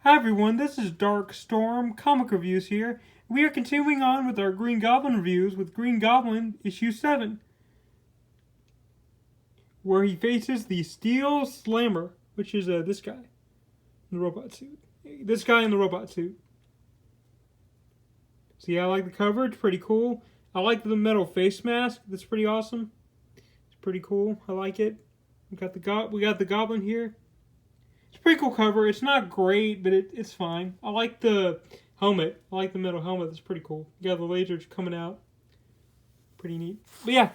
Hi everyone, this is Dark Storm Comic Reviews here. We are continuing on with our Green Goblin reviews with Green Goblin Issue 7, where he faces the Steel Slammer, which is this guy in the robot suit. This guy in the robot suit. So yeah, I like the cover, it's pretty cool. I like the metal face mask, that's pretty awesome. It's pretty cool, I like it. We got the Goblin here. It's a pretty cool cover. It's not great, but it's fine. I like the helmet. I like the metal helmet. That's pretty cool. You got the lasers coming out. Pretty neat. But yeah,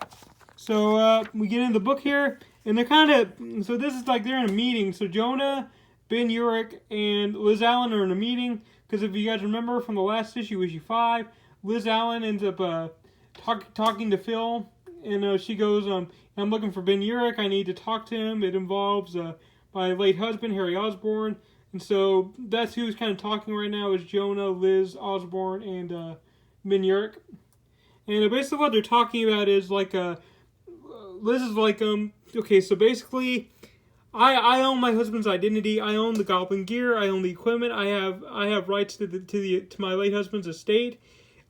so we get into the book here, and they're kind of, so this is like they're in a meeting. So Jonah, Ben Urich, and Liz Allen are in a meeting, because if you guys remember from the last issue, issue 5, Liz Allen ends up talking to Phil, and she goes, I'm looking for Ben Urich. I need to talk to him. It involves my late husband, Harry Osborn. And so that's who's kind of talking right now is Jonah, Liz, Osborn, and Ben Urich. And basically what they're talking about is like, Liz is like, okay, so basically I own my husband's identity. I own the Goblin gear. I own the equipment. I have rights to my late husband's estate.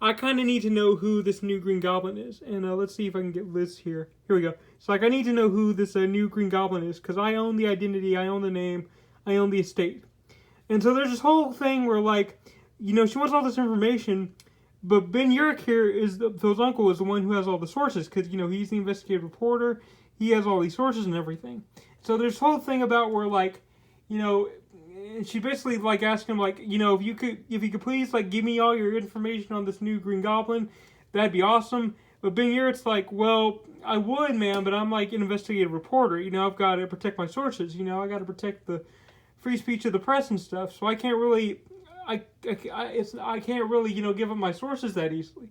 I kind of need to know who this new Green Goblin is. And let's see if I can get Liz here. Here we go. So like I need to know who this new Green Goblin is because I own the identity, I own the name, I own the estate. And so there's this whole thing where like, she wants all this information, but Ben Urich here is Phil's uncle is the one who has all the sources because, he's the investigative reporter. He has all these sources and everything. So there's this whole thing about where like, and she basically like asked him like, if you could please like give me all your information on this new Green Goblin, that'd be awesome. But Ben Urich's like, well, I would, man, but I'm like an investigative reporter. I've got to protect my sources. I got to protect the free speech of the press and stuff. So I can't really, I can't really, give up my sources that easily.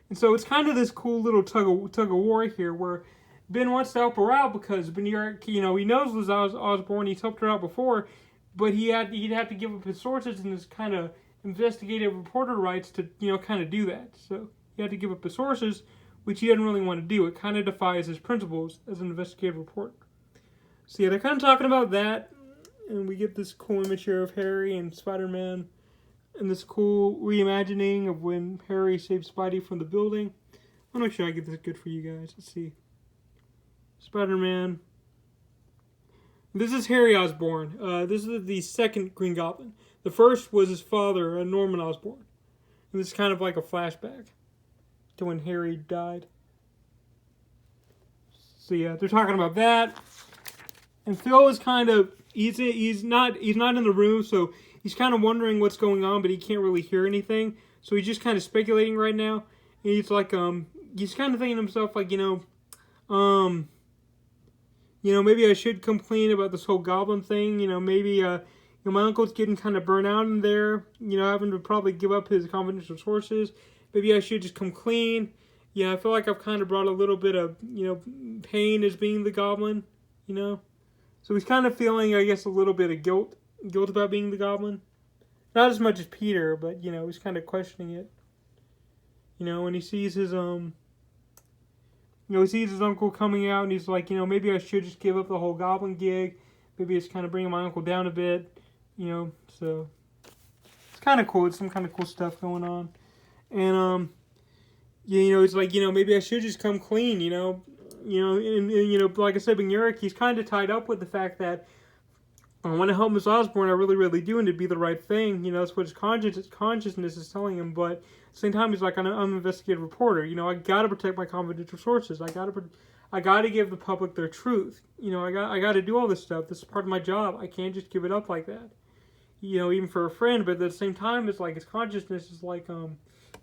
And so it's kind of this cool little tug of war here where Ben wants to help her out because Ben Urich, he knows Liz Osborn. He's helped her out before. But he'd have to give up his sources and his kind of investigative reporter rights to, kind of do that. So he had to give up his sources, which he didn't really want to do. It kind of defies his principles as an investigative reporter. So yeah, they're kind of talking about that. And we get this cool image here of Harry and Spider-Man. And this cool reimagining of when Harry saved Spidey from the building. I'm not sure I get this good for you guys. Let's see. Spider-Man. This is Harry Osborn. This is the second Green Goblin. The first was his father, Norman Osborn. And this is kind of like a flashback to when Harry died. So yeah, they're talking about that. And Phil is kind of, he's not in the room, so he's kind of wondering what's going on, but he can't really hear anything. So he's just kind of speculating right now. And he's like, he's kind of thinking to himself like, maybe I should come clean about this whole goblin thing. Maybe my uncle's getting kind of burnt out in there. Having to probably give up his confidential sources. Maybe I should just come clean. Yeah, I feel like I've kind of brought a little bit of, pain as being the goblin, So he's kind of feeling, I guess, a little bit of guilt about being the goblin. Not as much as Peter, but, he's kind of questioning it. When he sees his, he sees his uncle coming out and he's like, maybe I should just give up the whole goblin gig. Maybe it's kind of bringing my uncle down a bit, so it's kind of cool. It's some kind of cool stuff going on. And, it's like, maybe I should just come clean, and like I said, Ben Urich, he's kind of tied up with the fact that I want to help Miss Osborn, I really, really do, and it'd be the right thing, that's what his consciousness is telling him, but at the same time, he's like, I'm an investigative reporter, I gotta protect my confidential sources, I gotta give the public their truth, I gotta do all this stuff, this is part of my job, I can't just give it up like that, even for a friend, but at the same time, it's like, his consciousness is like,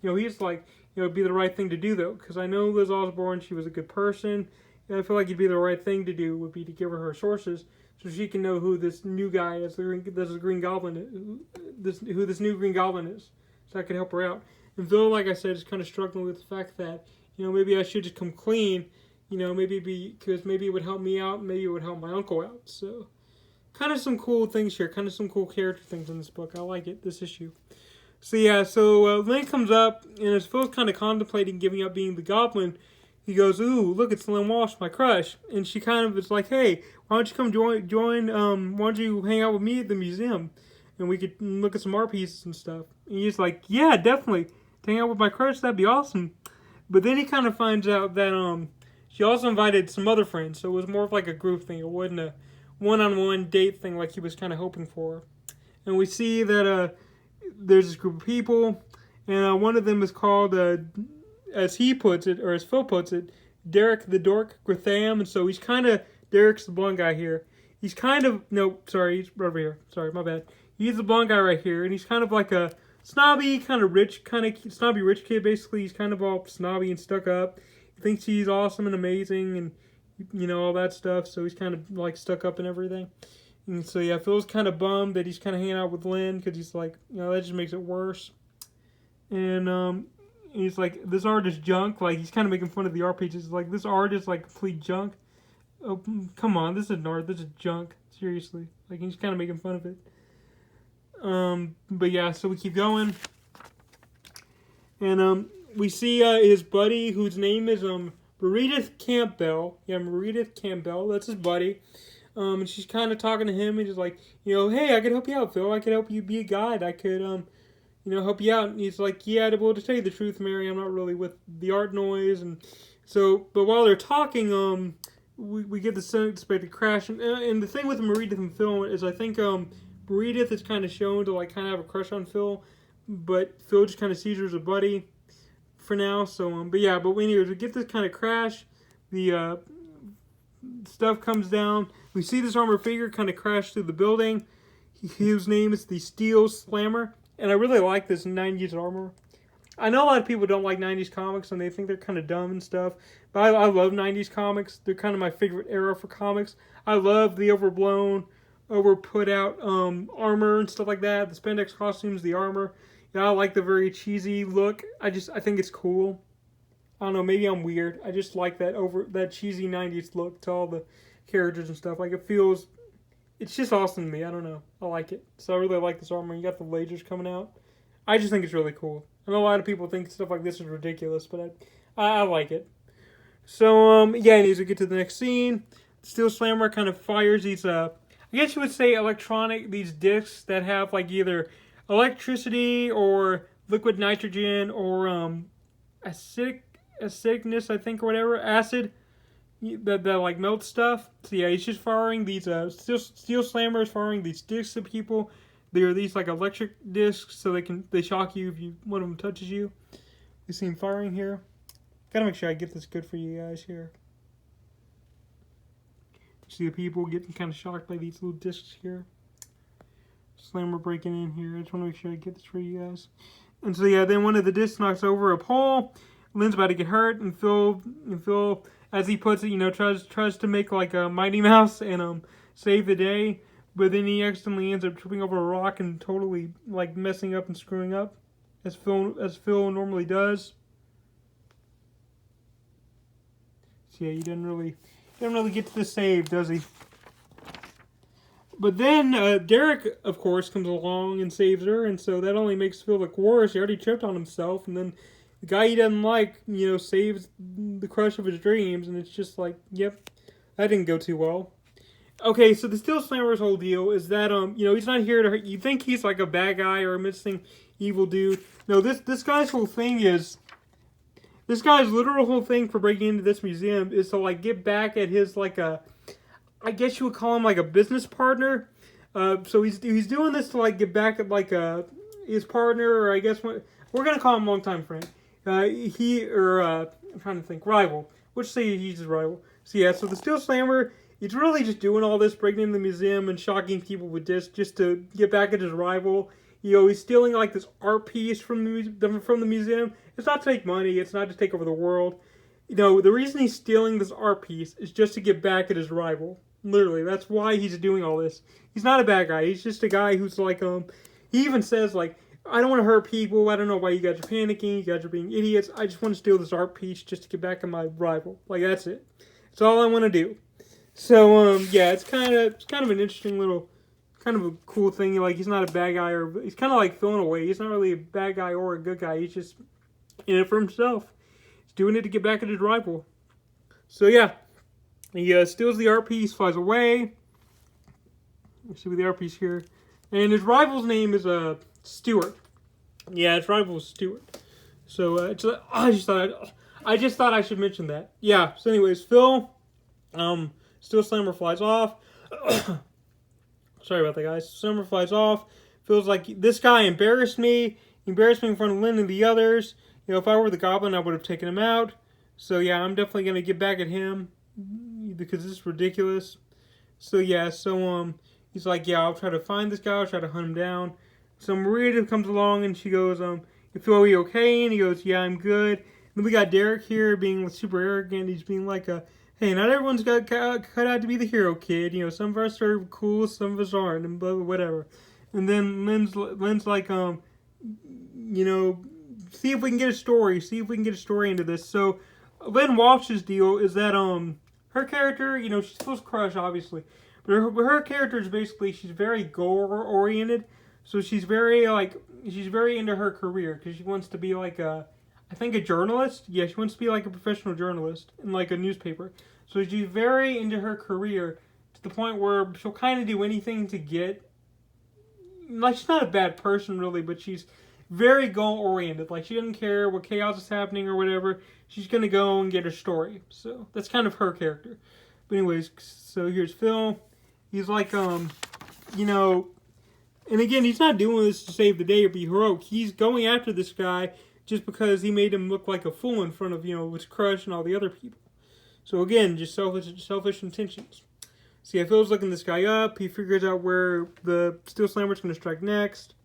he's like, it'd be the right thing to do, though, because I know Liz Osborn, she was a good person, and I feel like it'd be the right thing to do, would be to give her sources, so she can know who this new guy is, this Green Goblin, who this new Green Goblin is, so I can help her out. And Phil, like I said, is kind of struggling with the fact that, maybe I should just come clean, because maybe it would help me out, maybe it would help my uncle out. So, kind of some cool things here, kind of some cool character things in this book. I like it, this issue. So yeah, Lynn comes up, and as Phil's kind of contemplating giving up being the Goblin, he goes, ooh, look, it's Lynn Walsh, my crush. And she kind of is like, hey, why don't you come join, why don't you hang out with me at the museum? and we could look at some art pieces and stuff. And he's like, yeah, definitely. Hang out with my crush, that'd be awesome. But then he kind of finds out that she also invited some other friends, so it was more of like a group thing. It wasn't a one-on-one date thing like he was kind of hoping for. And we see that there's this group of people, and one of them is called, as he puts it, or as Phil puts it, Derek the Dork Gratham. And so he's kind of, Derek's the blonde guy here. He's kind of, no, sorry, he's right over here. Sorry, my bad. He's the blonde guy right here, and he's kind of like a snobby, kind of rich, snobby rich kid, basically. He's kind of all snobby and stuck up. He thinks he's awesome and amazing and, you know, all that stuff. So he's kind of like stuck up and everything. And so, yeah, Phil's kind of bummed that he's kind of hanging out with Lynn because he's like, you know, that just makes it worse. And he's like, this art is junk. Like, he's kind of making fun of the art pages. He's like, this art is like complete junk. Oh, come on, this isn't art. This is junk. Seriously. Like, he's kind of making fun of it. But yeah, so we keep going. And we see his buddy, whose name is Meredith Campbell. Yeah, Meredith Campbell. That's his buddy. And she's kind of talking to him, and he's like, you know, hey, I could help you out, Phil. I could help you be a guide. I could, you know, help you out. And he's like, yeah, well, to tell you the truth, Mary, I'm not really with the art noise. And so, but while they're talking, we get the unexpected crash. And the thing with Meredith and Phil is, I think, Meredith is kind of shown to, like, kind of have a crush on Phil. But Phil just kind of sees her as a buddy for now. So, but yeah, but anyways, we get this kind of crash. The, stuff comes down. We see this armored figure kind of crash through the building. His name is the Steel Slammer. And I really like this 90s armor. I know a lot of people don't like 90s comics and they think they're kind of dumb and stuff. But I love 90s comics. They're kind of my favorite era for comics. I love the overblown, over put out armor and stuff like that. The spandex costumes, the armor. You know, I like the very cheesy look. I think it's cool. I don't know, maybe I'm weird. I just like that cheesy 90s look to all the characters and stuff. Like, it's just awesome to me. I don't know. I like it. So I really like this armor. You got the lasers coming out. I just think it's really cool. I know a lot of people think stuff like this is ridiculous, but I like it. So, yeah, as we get to the next scene, Steel Slammer kind of fires these, I guess you would say these discs that have, like, either electricity or liquid nitrogen or, acidicness, I think, or whatever, acid that like melts stuff. So yeah, he's just firing these steel slammers, firing these discs at people. They are these like electric discs, so they shock you if one of them touches you. You see him firing here. Gotta make sure I get this good for you guys here. You see the people getting kind of shocked by these little discs here. Slammer breaking in here. I just want to make sure I get this for you guys. And so yeah, then one of the discs knocks over a pole. Lynn's about to get hurt, and Phil, as he puts it, you know, tries to make like a Mighty Mouse and save the day, but then he accidentally ends up tripping over a rock and totally like messing up and screwing up, as Phil normally does. So yeah, he doesn't really get to the save, does he? But then Derek, of course, comes along and saves her, and so that only makes Phil look worse. He already tripped on himself, and then the guy he doesn't like, you know, saves the crush of his dreams, and it's just like, yep, that didn't go too well. Okay, so the Steel Slammer's whole deal is that, you know, he's not here to hurt. You think he's like a bad guy or a missing evil dude. No, this guy's whole thing is, this guy's literal whole thing for breaking into this museum is to, like, get back at his, like, I guess you would call him, like, a business partner. So he's doing this to, like, get back at, like, his partner, or I guess we're going to call him longtime friend. I'm trying to think, rival. Let's say he's his rival. So yeah, so the Steel Slammer, he's really just doing all this, breaking into the museum and shocking people with this just to get back at his rival. You know, he's stealing like this art piece from the museum. It's not to make money. It's not to take over the world. You know, the reason he's stealing this art piece is just to get back at his rival. Literally, that's why he's doing all this. He's not a bad guy. He's just a guy who's like, he even says like, I don't want to hurt people. I don't know why you guys are panicking. You guys are being idiots. I just want to steal this art piece just to get back at my rival. Like, that's it. That's all I want to do. So, yeah, it's kind of an interesting little, kind of a cool thing. Like, he's not a bad guy, or he's kind of like Phil in a way. He's not really a bad guy or a good guy. He's just in it for himself. He's doing it to get back at his rival. So, yeah, he steals the art piece, flies away. Let's see with the art piece here. And his rival's name is Stewart. Yeah, his rival is Stewart. So I just thought I should mention that. Yeah. So anyways, Phil, Steel Slammer flies off. Sorry about that, guys. Slammer flies off. Feels like this guy embarrassed me. He embarrassed me in front of Lynn and the others. You know, if I were the Goblin, I would have taken him out. So yeah, I'm definitely gonna get back at him because this is ridiculous. So yeah, he's like, yeah, I'll try to find this guy. I'll try to hunt him down. So Maria comes along and she goes, you feel are you okay? And he goes, yeah, I'm good. And then we got Derek here being super arrogant. He's being like, hey, not everyone's got cut out to be the hero, kid. You know, some of us are cool, some of us aren't, and blah, blah, whatever. And then Lynn's like, you know, see if we can get a story. See if we can get a story into this. So Lynn Walsh's deal is that her character, you know, she's Phil's crush, obviously, but her character is basically she's very goal oriented. So she's very into her career because she wants to be like I think a journalist. Yeah, she wants to be like a professional journalist in like a newspaper. So she's very into her career to the point where she'll kind of do anything to get. Like, she's not a bad person really, but she's very goal oriented. Like, she doesn't care what chaos is happening or whatever. She's gonna go and get her story. So that's kind of her character. But anyways, so here's Phil. He's like you know, and again, he's not doing this to save the day or be heroic. He's going after this guy just because he made him look like a fool in front of, you know, his crush and all the other people. So again, just selfish intentions. So yeah, Phil's looking this guy up. He figures out where the Steel Slammer's going to strike next.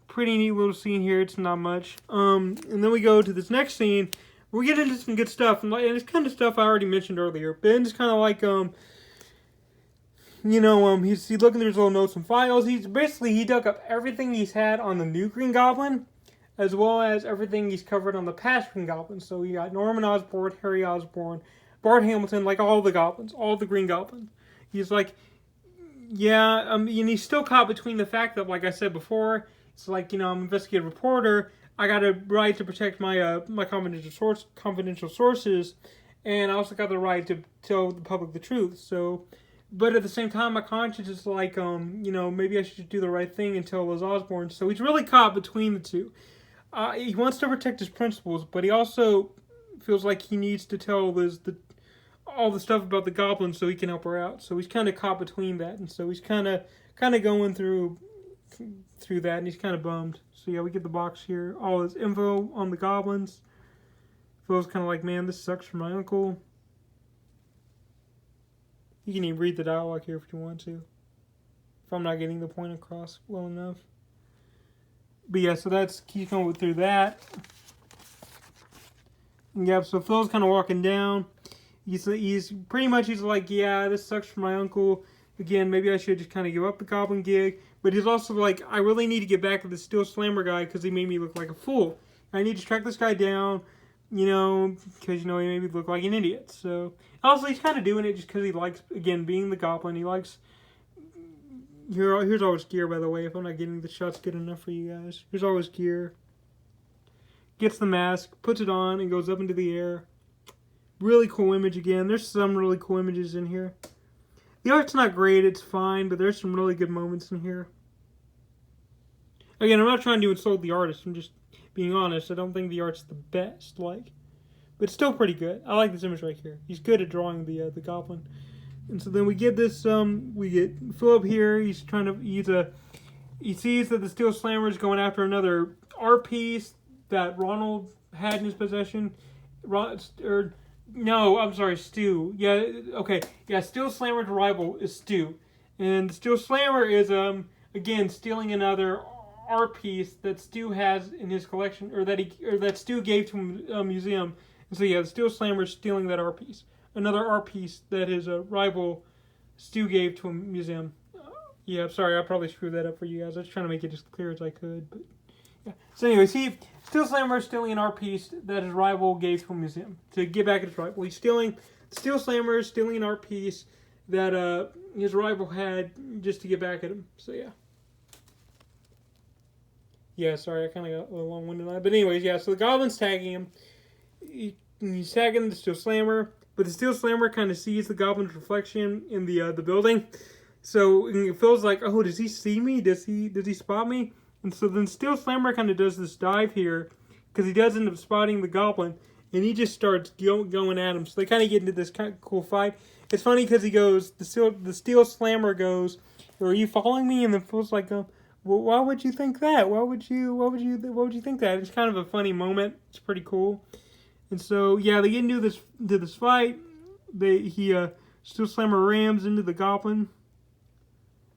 Pretty neat little scene here. It's not much. And then we go to this next scene. We get into some good stuff, and it's kind of stuff I already mentioned earlier. Ben's kind of like you know, he's looking through his little notes and files. He dug up everything he's had on the new Green Goblin, as well as everything he's covered on the past Green Goblin. So you got Norman Osborn, Harry Osborn, Bart Hamilton, like all the Goblins, all the Green Goblins. He's like, yeah, and he's still caught between the fact that, like I said before, it's like, you know, I'm an investigative reporter. I got a right to protect my my confidential sources, and I also got the right to tell the public the truth. So, but at the same time, my conscience is like, you know, maybe I should do the right thing and tell Liz Osborn. So he's really caught between the two. He wants to protect his principles, but he also feels like he needs to tell Liz all the stuff about the goblin so he can help her out. So he's kind of caught between that, and so he's kind of going through that, and he's kind of bummed. So yeah, we get the box here, all his info on the goblins. Phil's kind of like, man, this sucks for my uncle. You can even read the dialogue here if you want to, if I'm not getting the point across well enough. But yeah, so he's going through that. Yeah, so Phil's kind of walking down. He's pretty much, he's like, yeah, this sucks for my uncle. Again, maybe I should just kind of give up the Goblin gig. But he's also like, I really need to get back to the Steel Slammer guy because he made me look like a fool. I need to track this guy down, you know, because, you know, he made me look like an idiot. So, also, he's kind of doing it just because he likes, again, being the Goblin. He likes, here's all his gear, by the way, if I'm not getting the shots good enough for you guys. Here's all his gear. Gets the mask, puts it on, and goes up into the air. Really cool image again. There's some really cool images in here. The art's not great, it's fine, but there's some really good moments in here. Again, I'm not trying to insult the artist, I'm just being honest. I don't think the art's the best, like, but it's still pretty good. I like this image right here. He's good at drawing the goblin. And so then we get this, we get Philip here. He's trying to, he sees that the Steel Slammer is going after another art piece that Ronald had in his possession. No, I'm sorry, Stu. Yeah, okay. Yeah, Steel Slammer's rival is Stu. And Steel Slammer is, again, stealing another art piece that Stu has in his collection, or that Stu gave to a museum. And so, yeah, the Steel Slammer is stealing that art piece. Another art piece that his rival Stu gave to a museum. Yeah, I'm sorry, I probably screwed that up for you guys. I was trying to make it as clear as I could, but yeah. So anyways, Steel Slammer is stealing an art piece that his rival gave to a museum to get back at his rival. Steel Slammer is stealing an art piece that his rival had just to get back at him. So yeah. Yeah, sorry, I kind of got a little long-winded on it. But anyways, yeah, so the Goblin's tagging him. He's tagging the Steel Slammer, but the Steel Slammer kind of sees the Goblin's reflection in the building. So it feels like, oh, does he see me? Does he spot me? And so then Steel Slammer kind of does this dive here because he does end up spotting the goblin, and he just starts going at him. So they kind of get into this kind of cool fight. It's funny because he goes, the Steel Slammer goes, "Are you following me?" And then Phil's like, well, why would you think that? Why would you think that? It's kind of a funny moment. It's pretty cool. And so yeah, they get into this fight. Steel Slammer rams into the goblin,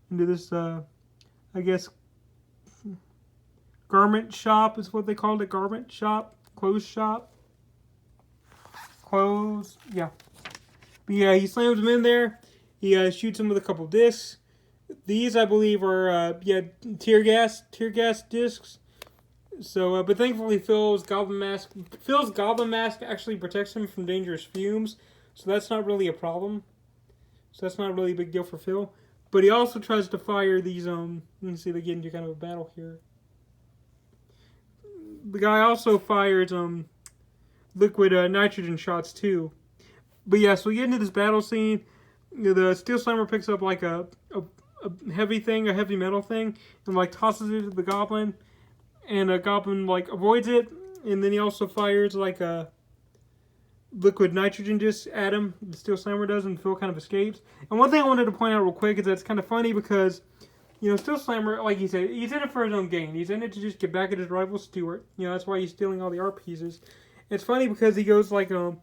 into this I guess garment shop is what they called it. Garment shop, clothes shop, clothes. Yeah, but yeah, he slams him in there. He shoots him with a couple discs. These, I believe, are tear gas discs. So, but thankfully, Phil's goblin mask actually protects him from dangerous fumes. So that's not really a problem. So that's not really a big deal for Phil. But he also tries to fire these. You can see they get into kind of a battle here. The guy also fires liquid nitrogen shots too. But yeah, so we get into this battle scene. The Steel Slammer picks up like a heavy thing, a heavy metal thing, and like tosses it to the goblin, and a goblin like avoids it, and then he also fires like a liquid nitrogen disc at him. The Steel Slammer does, and Phil kind of escapes. And one thing I wanted to point out real quick is that it's kind of funny because, Steel Slammer, like he said, he's in it for his own gain. He's in it to just get back at his rival Stuart. That's why he's stealing all the art pieces. It's funny because he goes like, I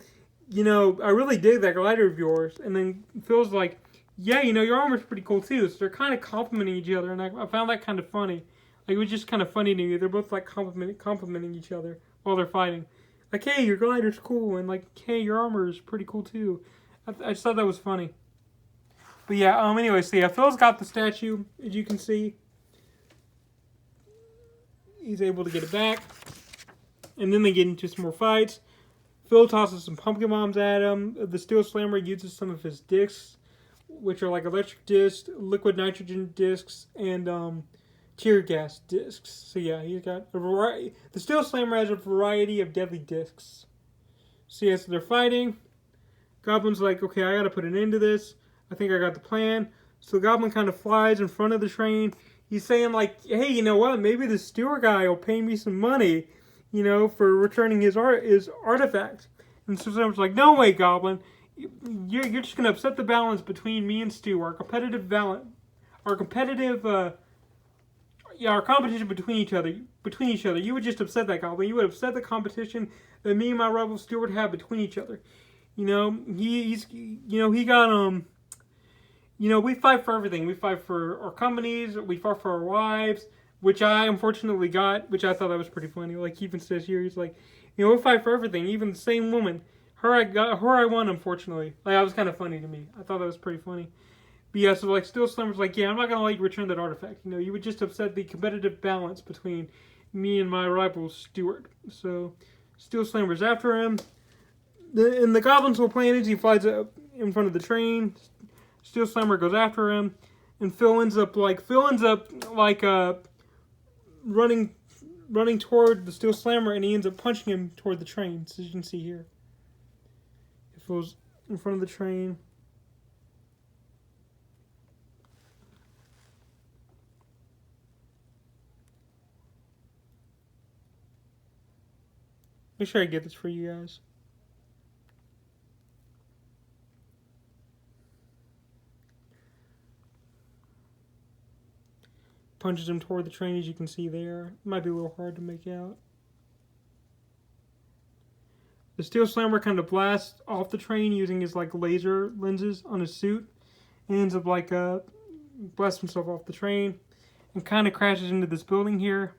really dig that glider of yours, and then Phil's like, yeah, your armor's pretty cool too. So they're kind of complimenting each other, and I found that kind of funny. Like, it was just kind of funny to me. They're both like complimenting each other while they're fighting. Like, hey, your glider's cool, and like, hey, your armor's pretty cool too. I just thought that was funny. But yeah, anyway, so yeah, Phil's got the statue, as you can see. He's able to get it back. And then they get into some more fights. Phil tosses some pumpkin bombs at him. The Steel Slammer uses some of his discs, which are like electric discs, liquid nitrogen discs, and tear gas discs. So yeah, he's got a variety. The Steel Slammer has a variety of deadly discs. So yeah, so they're fighting. Goblin's like, okay, I gotta put an end to this. I think I got the plan. So the Goblin kind of flies in front of the train. He's saying like, hey, you know what? Maybe the Stewart guy will pay me some money, for returning his artifact. And so someone's like, no way, Goblin. You're just gonna upset the balance between me and Stu. Our competitive balance, our competition between each other. You would just upset that, Goblin. You would upset the competition that me and my rival Stuart have between each other. He got we fight for everything. We fight for our companies. We fight for our wives, which I unfortunately got, which I thought that was pretty funny. Like, he even says here, he's like, we fight for everything. Even the same woman. Her I won, unfortunately. Like, that was kind of funny to me. I thought that was pretty funny. But yeah, so like, Steel Slammer's like, yeah, I'm not going to let you return that artifact. You would just upset the competitive balance between me and my rival, Stuart. So, Steel Slammer's after him. And the Goblin's whole plan is he flies up in front of the train. Steel Slammer goes after him. And Phil ends up running toward the Steel Slammer, and he ends up punching him toward the train, as you can see here. Phil's in front of the train. Make sure I get this for you guys. Punches him toward the train, as you can see there. It might be a little hard to make out. The Steel Slammer kind of blasts off the train using his like laser lenses on his suit. And ends up like blasts himself off the train. And kind of crashes into this building here.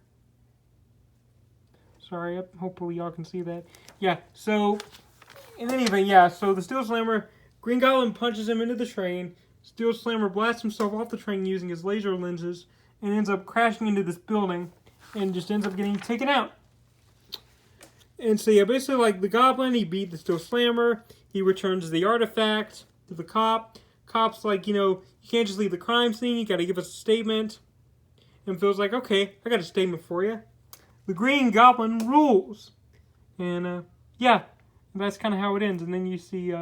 Sorry, hopefully y'all can see that. Yeah, so in any event, yeah, so the Steel Slammer, Green Goblin punches him into the train. Steel Slammer blasts himself off the train using his laser lenses. And ends up crashing into this building. And just ends up getting taken out. And so yeah, basically like the Goblin, he beat the Steel Slammer. He returns the artifact to the cop. Cop's like, you can't just leave the crime scene. You got to give us a statement. And Phil's like, okay, I got a statement for you. The Green Goblin rules. And yeah, that's kind of how it ends. And then you see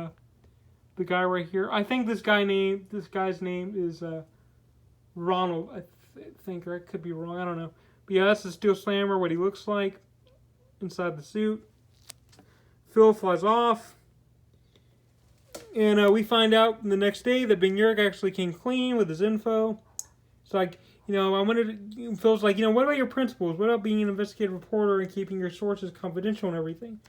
the guy right here. I think this guy's name is Ronald. I think, or I could be wrong. I don't know. But yeah, that's the Steel Slammer. What he looks like inside the suit. Phil flies off. And we find out the next day that Ben Urich actually came clean with his info. It's like, Phil's like, what about your principles? What about being an investigative reporter and keeping your sources confidential and everything?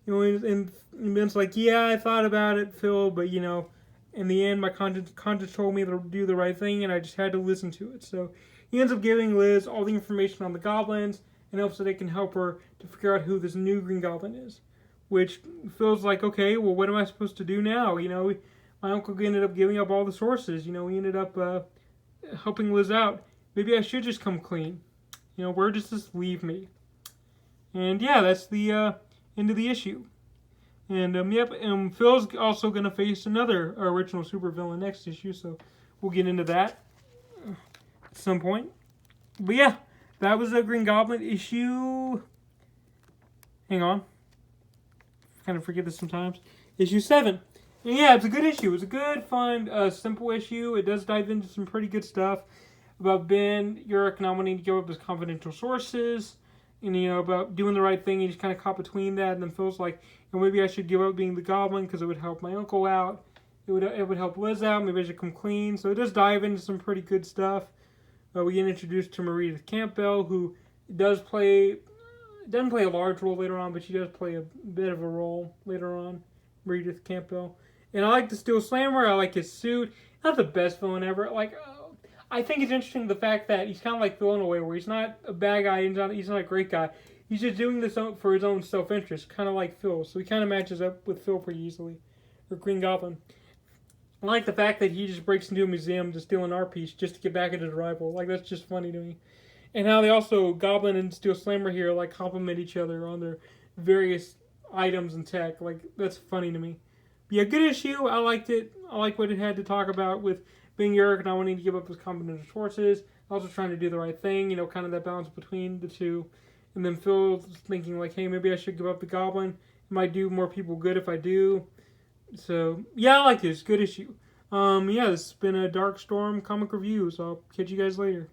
And Ben's like, yeah, I thought about it, Phil, but, in the end, my conscience told me to do the right thing, and I just had to listen to it. So he ends up giving Liz all the information on the goblins and hopes that they can help her to figure out who this new Green Goblin is. Which Phil's like, okay, well, what am I supposed to do now? My uncle ended up giving up all the sources. He ended up helping Liz out. Maybe I should just come clean. Where does this leave me? And yeah, that's the end of the issue. And Phil's also going to face another original supervillain next issue, so we'll get into that at some point. But yeah, that was a Green Goblin issue. Hang on. Kind of forget this sometimes. Issue 7. And yeah, it's a good issue. It's a good, fun, simple issue. It does dive into some pretty good stuff about Ben Urich not wanting to give up his confidential sources, and about doing the right thing. He just kind of caught between that, and then feels like, maybe I should give up being the Goblin because it would help my uncle out. It would help Liz out. Maybe I should come clean. So it does dive into some pretty good stuff. We get introduced to Meredith Campbell, who doesn't play a large role later on, but she does play a bit of a role later on. Meredith Campbell. And I like the Steel Slammer. I like his suit. Not the best villain ever. I think it's interesting the fact that he's kind of like Phil in a way, where he's not a bad guy, he's not a great guy. He's just doing this for his own self-interest, kind of like Phil. So he kind of matches up with Phil pretty easily. Or Green Goblin. I like the fact that he just breaks into a museum to steal an art piece just to get back at his rival. That's just funny to me. And how they also, Goblin and Steel Slammer here, compliment each other on their various items and tech. That's funny to me. But yeah, good issue. I liked it. I like what it had to talk about with Ben Urich not wanting to give up his confidential sources. Also trying to do the right thing, kind of that balance between the two. And then Phil thinking, hey, maybe I should give up the Goblin. It might do more people good if I do. So, yeah, I like this. Good issue. Yeah, this has been a Dark Storm comic review, so I'll catch you guys later.